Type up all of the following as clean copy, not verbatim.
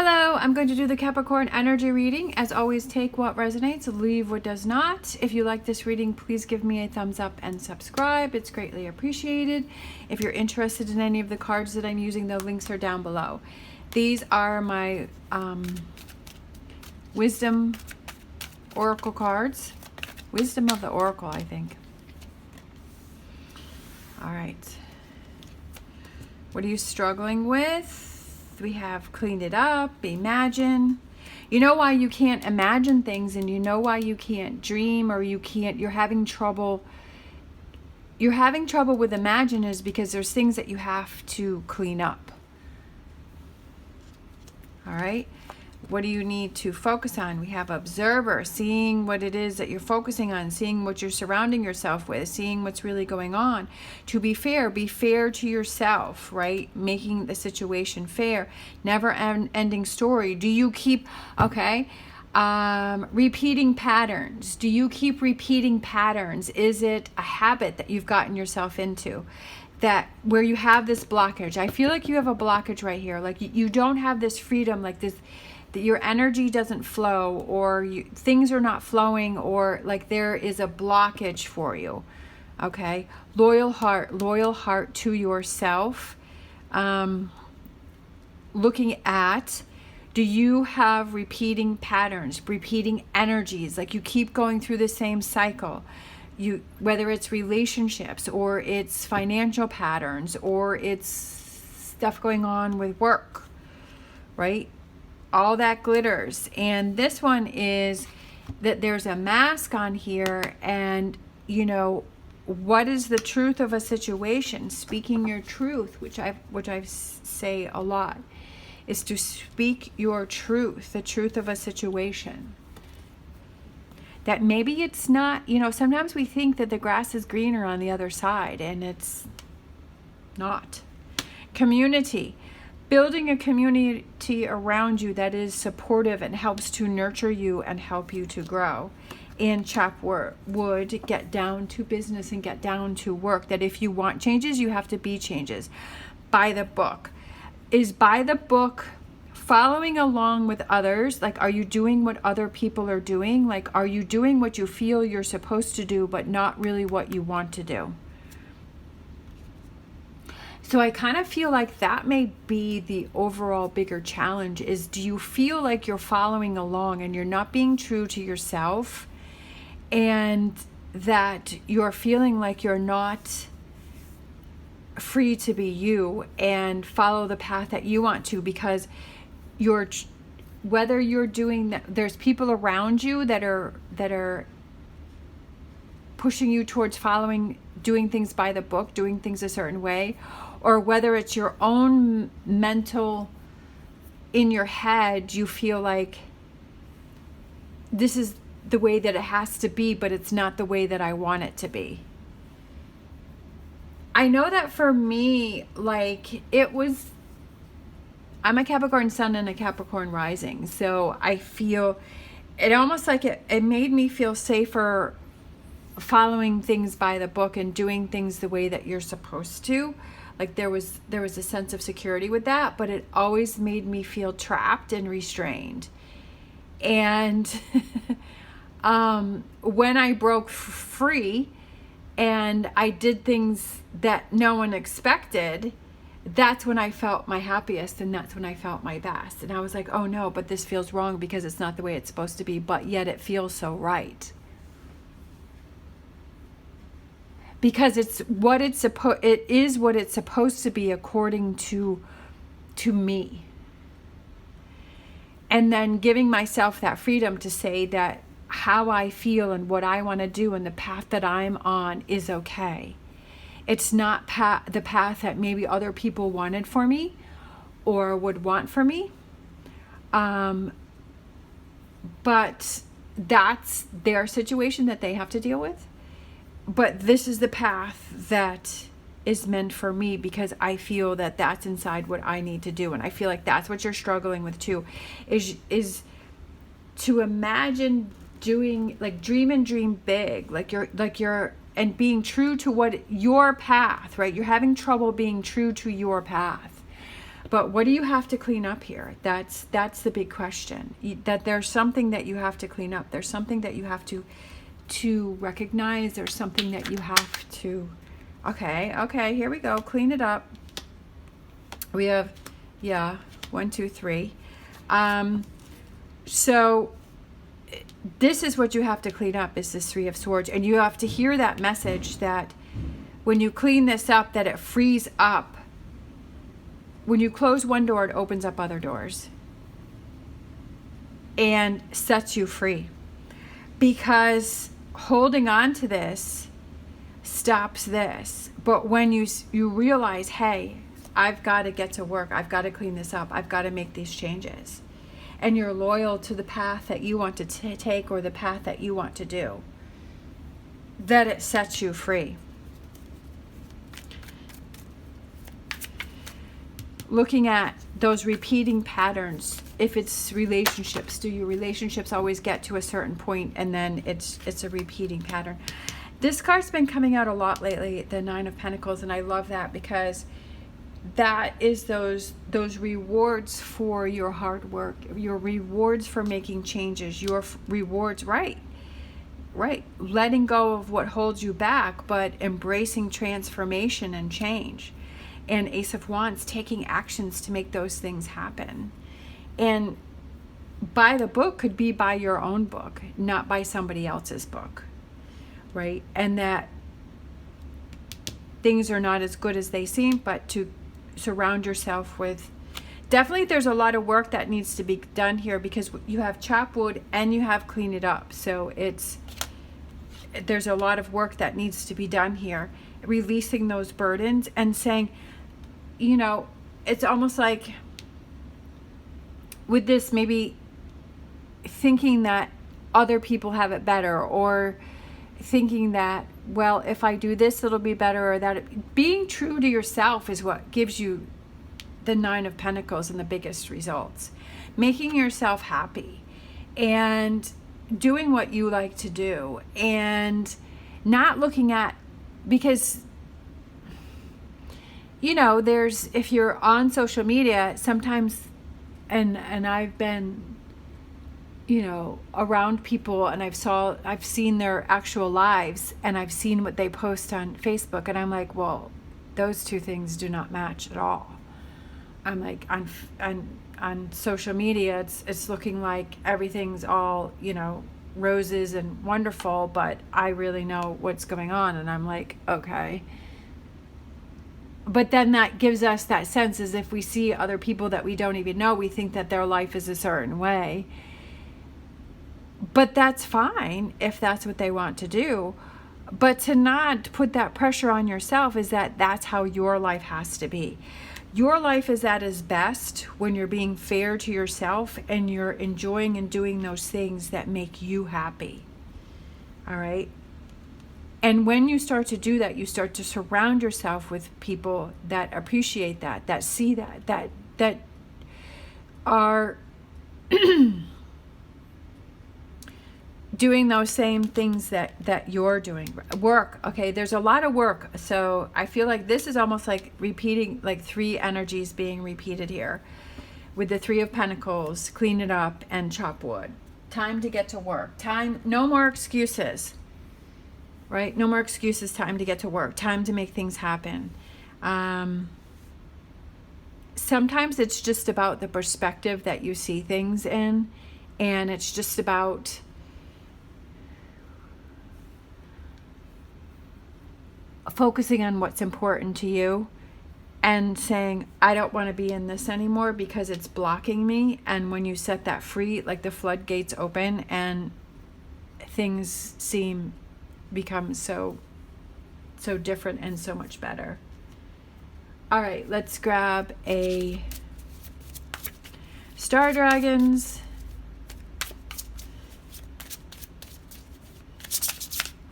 Hello, I'm going to do the Capricorn energy reading. As always, take what resonates, leave what does not. If you like this reading, please give me a thumbs up and subscribe. It's greatly appreciated. If you're interested in any of the cards that I'm using, the links are down below. These are my Wisdom Oracle cards. Wisdom of the Oracle, I think. All right. What are you struggling with? We have cleaned it up, imagine. You know why you can't imagine things, and you know why you can't dream, or you're having trouble. You're having trouble with imagine is because there's things that you have to clean up. All right. What do you need to focus on? We have observer, seeing what it is that you're focusing on, seeing what you're surrounding yourself with, seeing what's really going on. To be fair to yourself, right? Making the situation fair. Never ending story. Do you keep, repeating patterns? Do you keep repeating patterns? Is it a habit that you've gotten yourself into? That where you have this blockage. I feel like you have a blockage right here. Like you don't have this freedom, like this, that your energy doesn't flow, or things are not flowing, or like there is a blockage for you. Okay, loyal heart to yourself. Looking at, do you have repeating patterns, repeating energies, like you keep going through the same cycle? Whether it's relationships, or it's financial patterns, or it's stuff going on with work, right? All that glitters. And this one is that there's a mask on here, and what is the truth of a situation? Speaking your truth, which I say a lot, is to speak your truth, the truth of a situation. That maybe it's not, sometimes we think that the grass is greener on the other side, and it's not. Community. Building a community around you that is supportive and helps to nurture you and help you to grow. And chop wood, get down to business and get down to work. That if you want changes, you have to be changes. By the book. Is by the book following along with others? Like, are you doing what other people are doing? Like, are you doing what you feel you're supposed to do, but not really what you want to do? So I kind of feel like that may be the overall bigger challenge, is do you feel like you're following along and you're not being true to yourself, and that you're feeling like you're not free to be you and follow the path that you want to, because whether you're doing that, there's people around you that are pushing you towards doing things by the book, doing things a certain way, or whether it's your own mental, in your head, you feel like this is the way that it has to be, but it's not the way that I want it to be. I know that for me, like I'm a Capricorn sun and a Capricorn rising, so I feel it almost like it made me feel safer following things by the book and doing things the way that you're supposed to. Like there was a sense of security with that, but it always made me feel trapped and restrained. And when I broke free and I did things that no one expected, that's when I felt my happiest, and that's when I felt my best. And I was like, oh no, but this feels wrong because it's not the way it's supposed to be, but yet it feels so right. Because it is what it's supposed to be according to me. And then giving myself that freedom to say that how I feel and what I want to do and the path that I'm on is okay. It's not the path that maybe other people wanted for me or would want for me. But that's their situation that they have to deal with. But this is the path that is meant for me, because I feel that that's inside what I need to do. And I feel like that's what you're struggling with too, is to imagine doing, like, dream and dream big, like you're and being true to what your path, right? You're having trouble being true to your path. But what do you have to clean up here? That's the big question. That there's something that you have to clean up. There's something that you have to recognize. There's something that you have to... Okay, here we go. Clean it up. We have, 1, 2, 3. So this is what you have to clean up, is this Three of Swords. And you have to hear that message that when you clean this up, that it frees up. When you close one door, it opens up other doors and sets you free. Because holding on to this stops this. But when you realize, hey, I've got to get to work, I've got to clean this up, I've got to make these changes, and you're loyal to the path that you want to take or the path that you want to do, that it sets you free. Looking at those repeating patterns, if it's relationships, do your relationships always get to a certain point and then it's a repeating pattern? This card's been coming out a lot lately, the Nine of Pentacles, and I love that because that is those rewards for your hard work, your rewards for making changes, your rewards, right, letting go of what holds you back, but embracing transformation and change. And Ace of Wands, taking actions to make those things happen. And by the book could be by your own book, not by somebody else's book, right? And that things are not as good as they seem, but to surround yourself with... Definitely there's a lot of work that needs to be done here because you have chop wood and you have clean it up. So there's a lot of work that needs to be done here. Releasing those burdens and saying, you know, it's almost like with this, maybe thinking that other people have it better, or thinking that, well, if I do this, it'll be better, or that. Being true to yourself is what gives you the Nine of Pentacles and the biggest results. Making yourself happy and doing what you like to do, and not looking at, because you know, if you're on social media sometimes, and I've been, you know, around people, and I've seen their actual lives, and I've seen what they post on Facebook, and I'm like, well, those two things do not match at all. I'm like, on social media, it's looking like everything's all, you know, roses and wonderful, but I really know what's going on, and I'm like, okay. But then that gives us that sense, as if we see other people that we don't even know, we think that their life is a certain way. But that's fine if that's what they want to do. But to not put that pressure on yourself, is that's how your life has to be. Your life is at its best when you're being fair to yourself and you're enjoying and doing those things that make you happy. All right? And when you start to do that, you start to surround yourself with people that appreciate that see that are doing those same things that you're doing. Work, okay, there's a lot of work. So I feel like this is almost like repeating, like three energies being repeated here. With the Three of Pentacles, clean it up, and chop wood. Time to get to work. Time, no more excuses. Right? No more excuses. Time to get to work. Time to make things happen. Sometimes it's just about the perspective that you see things in. And it's just about focusing on what's important to you. And saying, I don't want to be in this anymore because it's blocking me. And when you set that free, like the floodgates open and things become so different and so much better. All right, let's grab a Star Dragons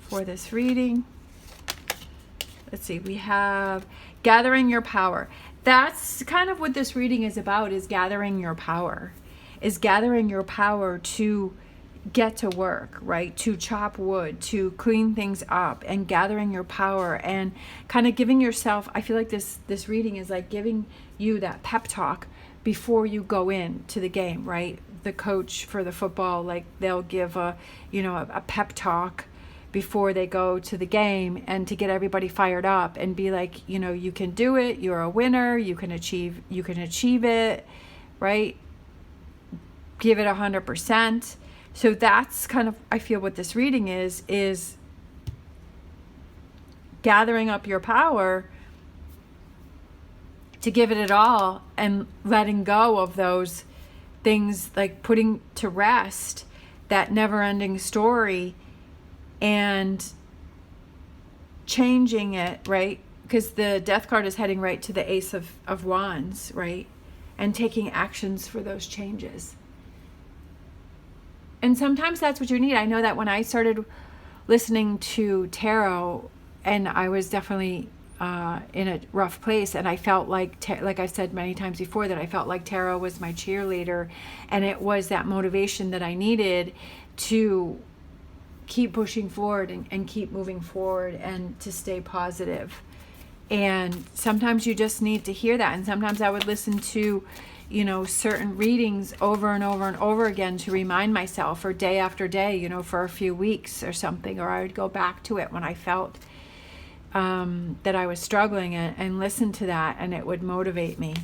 for this reading. Let's see, we have gathering your power. That's kind of what this reading is about, is gathering your power. Is gathering your power to, get to work, right? To chop wood, to clean things up, and gathering your power, and kind of giving yourself, I feel like this reading is like giving you that pep talk before you go in to the game, right? The coach for the football, like they'll give a pep talk before they go to the game, and to get everybody fired up and be like, you can do it, you're a winner, you can achieve it, right? Give it 100%. So that's kind of, I feel, what this reading is gathering up your power to give it all, and letting go of those things, like putting to rest that never-ending story and changing it, right? Because the Death card is heading right to the Ace of Wands, right? And taking actions for those changes. And sometimes that's what you need. I know that when I started listening to tarot, and I was definitely in a rough place, and I felt like I've said many times before, that I felt like tarot was my cheerleader, and it was that motivation that I needed to keep pushing forward and keep moving forward, and to stay positive. And sometimes you just need to hear that. And sometimes I would listen to certain readings over and over and over again to remind myself, or day after day, for a few weeks or something, or I would go back to it when I felt that I was struggling, and listen to that, and it would motivate me.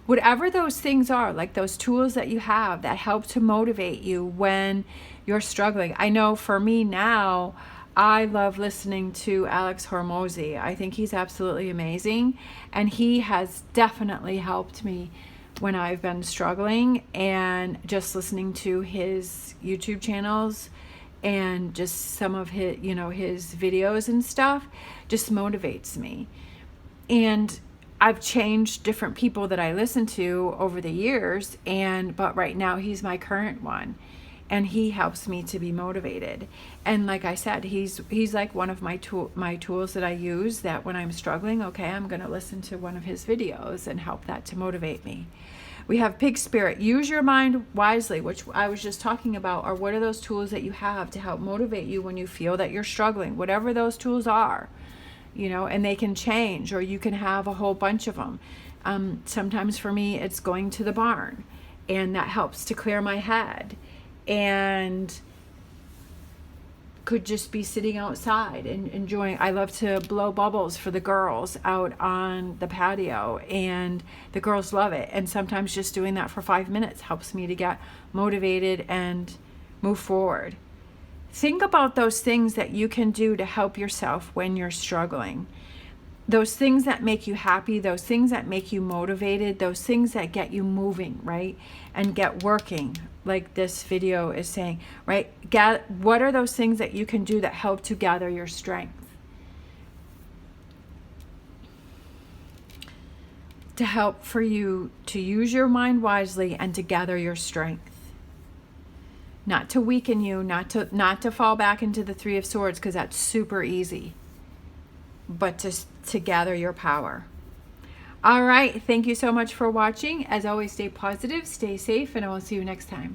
Whatever those things are, like those tools that you have that help to motivate you when you're struggling. I know for me now, I love listening to Alex Hormozy. I think he's absolutely amazing, and he has definitely helped me when I've been struggling, and just listening to his YouTube channels and just some of his, his videos and stuff just motivates me. And I've changed different people that I listen to over the years, but right now he's my current one, and he helps me to be motivated. And like I said, he's like one of my tools that I use, that when I'm struggling, okay, I'm going to listen to one of his videos and help that to motivate me. We have Pig Spirit. Use your mind wisely, which I was just talking about, or what are those tools that you have to help motivate you when you feel that you're struggling, whatever those tools are, and they can change, or you can have a whole bunch of them. Sometimes for me, it's going to the barn, and that helps to clear my head. And could just be sitting outside and enjoying. I love to blow bubbles for the girls out on the patio, and the girls love it. And sometimes just doing that for 5 minutes helps me to get motivated and move forward. Think about those things that you can do to help yourself when you're struggling. Those things that make you happy, those things that make you motivated, those things that get you moving, right? And get working, like this video is saying, right? What are those things that you can do that help to gather your strength? To help for you to use your mind wisely and to gather your strength. Not to weaken you, not to fall back into the Three of Swords, because that's super easy, but to gather your power. All right. Thank you so much for watching. As always, stay positive, stay safe, and I will see you next time.